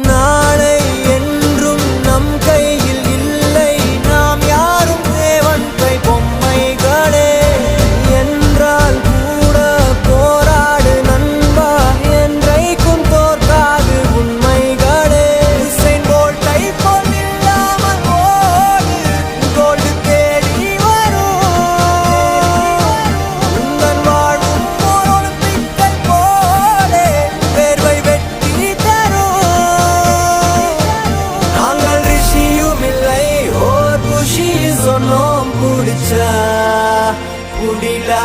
நாளை என்றும் நம் கையில் இல்லை, நாம் யாரும் தேவன் கை பொம்மைகளே. என்றால் கூட போராடு நண்பா, என்றைக்கும் தோற்காது உண்மைகளே. உசைன் போல்ட்டை போல் இல்லாமல் ஓடு, கோல்டு தேடி வரும். உந்தன் வாழ்வும் ஓர் ஒலிம்பிக்கை போலே வேர்வை வெட்டி தரும். நாங்கள் ரிஷியும் இல்லை, ஓர் குஷி சொன்னோம், குடிச்சா குடிலா.